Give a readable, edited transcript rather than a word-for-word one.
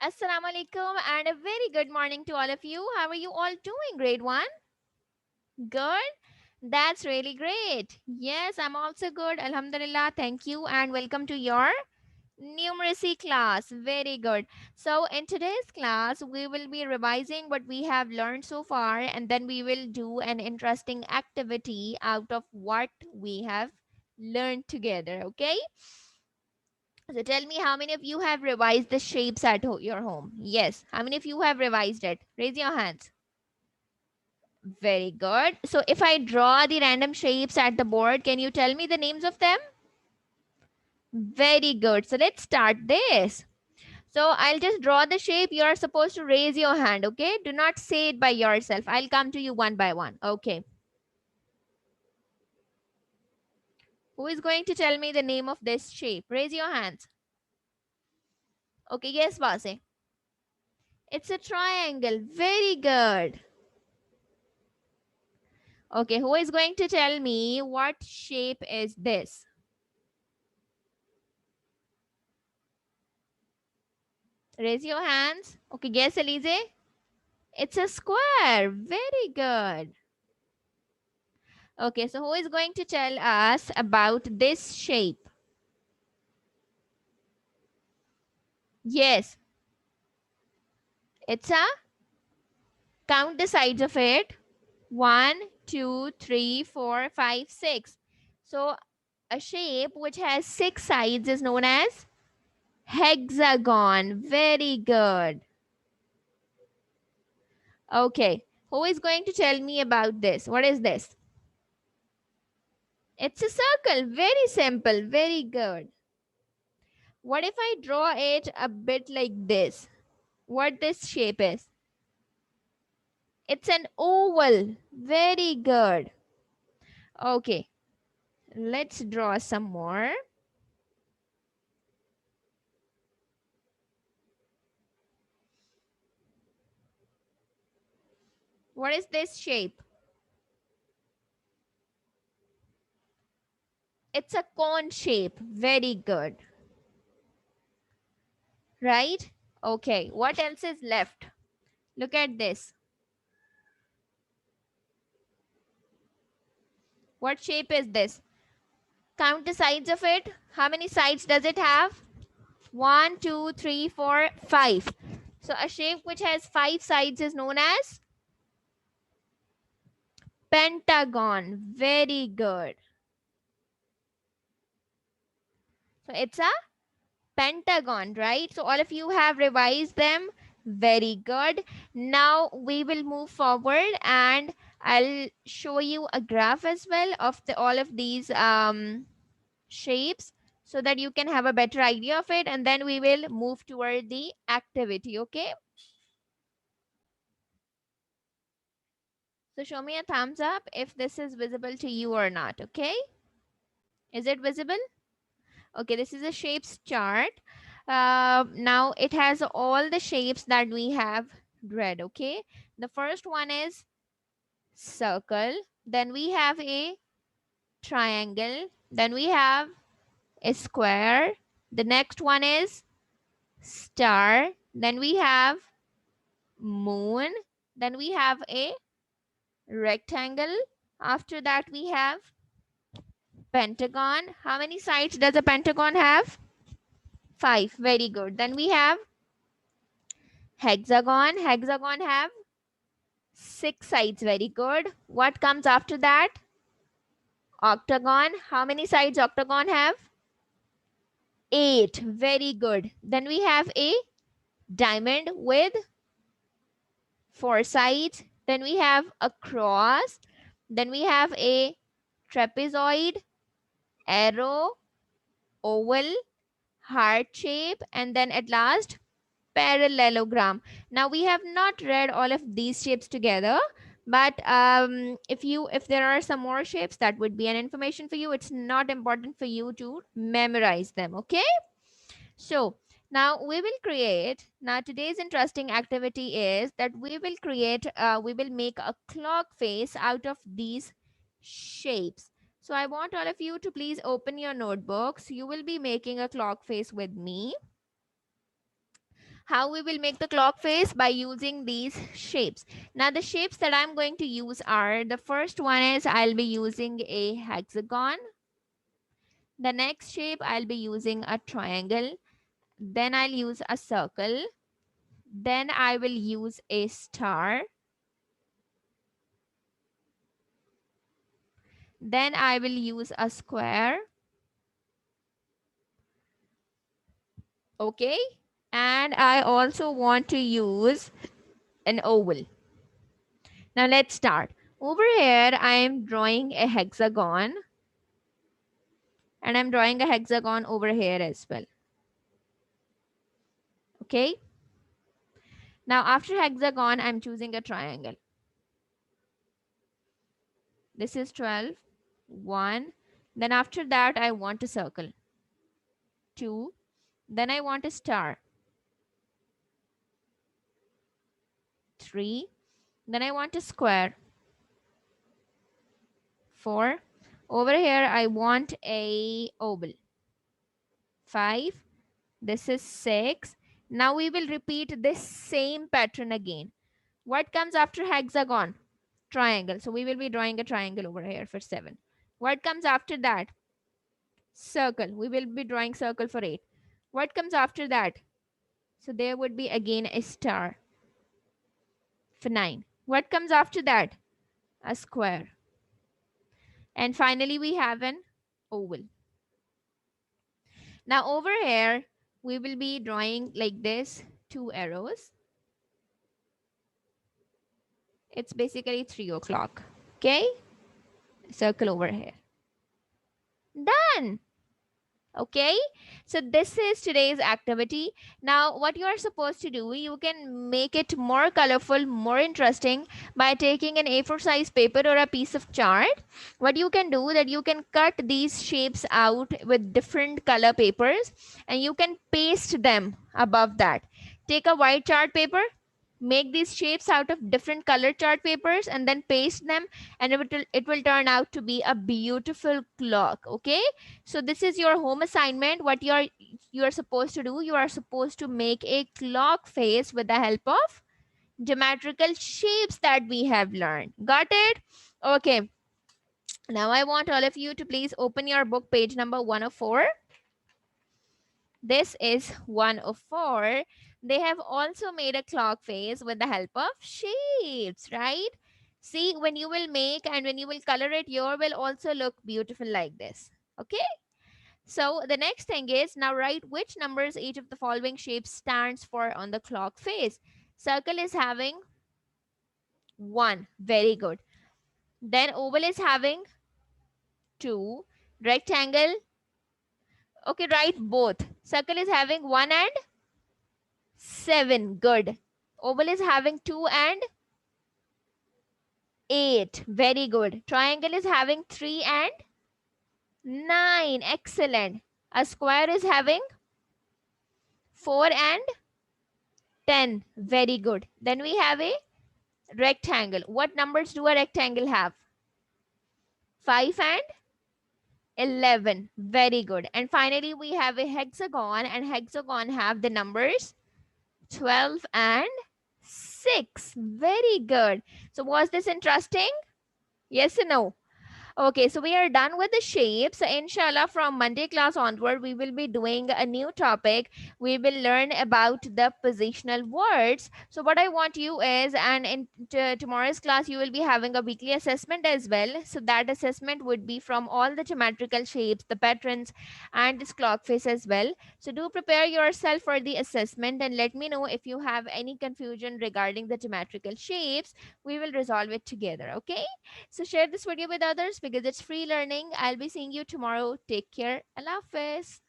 Assalamu alaikum and a very good morning to all of you. How are you all doing, grade 1? Good? That's really great. Yes, I'm also good. Alhamdulillah. Thank you and welcome to your numeracy class. Very good. So, in today's class, we will be revising what we have learned so far and then we will do an interesting activity out of what we have learned together. Okay? So tell me how many of you have revised the shapes at your home? Yes. How many of you have revised it? Raise your hands. Very good. So if I draw the random shapes at the board, can you tell me the names of them? Very good. So let's start this. So I'll just draw the shape. You are supposed to raise your hand, okay? Do not say it by yourself. I'll come to you one by one. Okay. Who is going to tell me the name of this shape? Raise your hands. Okay, yes, Vase. It's a triangle. Very good. Okay, who is going to tell me what shape is this? Raise your hands. Okay, guess, Elise. It's a square. Very good. Okay, so who is going to tell us about this shape? Yes, it's a count the sides of it. 1, 2, 3, 4, 5, 6. So a shape which has 6 sides is known as hexagon. Very good. Okay, who is going to tell me about this? What is this? It's a circle. Very simple. Very good. What if I draw it a bit like this? What this shape is? It's an oval. Very good. Okay, let's draw some more. What is this shape? It's a cone shape. Very good. Right? Okay, what else is left? Look at this. What shape is this? Count the sides of it. How many sides does it have? 1, 2, 3, 4, 5. So a shape which has 5 sides is known as pentagon. Very good. So it's a pentagon, right? So all of you have revised them. Very good. Now we will move forward and I'll show you a graph as well of all of these shapes so that you can have a better idea of it, and then we will move toward the activity. Okay, so show me a thumbs up if this is visible to you or not. Okay, is it visible? Okay, this is a shapes chart. Now it has all the shapes that we have read. Okay, the first one is circle, then we have a triangle, then we have a square, the next one is star, then we have moon, then we have a rectangle, after that we have pentagon. How many sides does a pentagon have? 5. Very good. Then we have hexagon. Hexagon have 6 sides. Very good. What comes after that? Octagon. How many sides octagon have? 8. Very good. Then we have a diamond with 4 sides. Then we have a cross. Then we have a trapezoid, arrow, oval, heart shape, and then at last parallelogram. Now we have not read all of these shapes together, but if there are some more shapes, that would be an information for you. It's not important for you to memorize them. Okay, so now we will create, now today's interesting activity is that we will make a clock face out of these shapes. So I want all of you to please open your notebooks. You will be making a clock face with me. How we will make the clock face? By using these shapes. Now the shapes that I'm going to use are, the first one is I'll be using a hexagon. The next shape I'll be using a triangle. Then I'll use a circle. Then I will use a star. Then I will use a square. Okay. And I also want to use an oval. Now let's start. Over here, I am drawing a hexagon. And I'm drawing a hexagon over here as well. Okay. Now after hexagon, I'm choosing a triangle. This is 12. 1. Then after that, I want a circle. 2. Then I want a star. 3. Then I want a square. 4. Over here, I want a oval. 5. This is 6. Now we will repeat this same pattern again. What comes after hexagon? Triangle. So we will be drawing a triangle over here for 7. What comes after that? Circle. We will be drawing circle for 8. What comes after that? So there would be again a star for 9. What comes after that? A square. And finally we have an oval. Now over here, we will be drawing like this, 2 arrows. It's basically 3 o'clock. Okay? Circle over here. Done. Okay, so this is today's activity. Now what you are supposed to do, you can make it more colorful, more interesting by taking an A4 size paper or a piece of chart. What you can do, that you can cut these shapes out with different color papers and you can paste them above that. Take a white chart paper, make these shapes out of different color chart papers and then paste them, and it will turn out to be a beautiful clock. Okay, so this is your home assignment. What you are supposed to do, you are supposed to make a clock face with the help of geometrical shapes that we have learned. Got it? Okay, now I want all of you to please open your book, page number 104. This is 104. They have also made a clock face with the help of shapes, right? See, when you will make and when you will color it, your will also look beautiful like this. Okay? So the next thing is, now write which numbers each of the following shapes stands for on the clock face. Circle is having 1. Very good. Then oval is having 2. Rectangle. Okay, write both. Circle is having 1 and 7. Good. Oval is having 2 and 8. Very good. Triangle is having 3 and 9. Excellent. A square is having 4 and 10. Very good. Then we have a rectangle. What numbers do a rectangle have? 5 and 11. Very good. And finally, we have a hexagon, and hexagon have the numbers 12 and 6. Very good. So was this interesting? Yes or no? Okay, so we are done with the shapes. So inshallah, from Monday class onward, we will be doing a new topic. We will learn about the positional words. So what I want you is, and in tomorrow's class, you will be having a weekly assessment as well. So that assessment would be from all the geometrical shapes, the patterns, and this clock face as well. So do prepare yourself for the assessment and let me know if you have any confusion regarding the geometrical shapes. We will resolve it together, okay? So share this video with others because it's free learning. I'll be seeing you tomorrow. Take care. Allah Hafiz.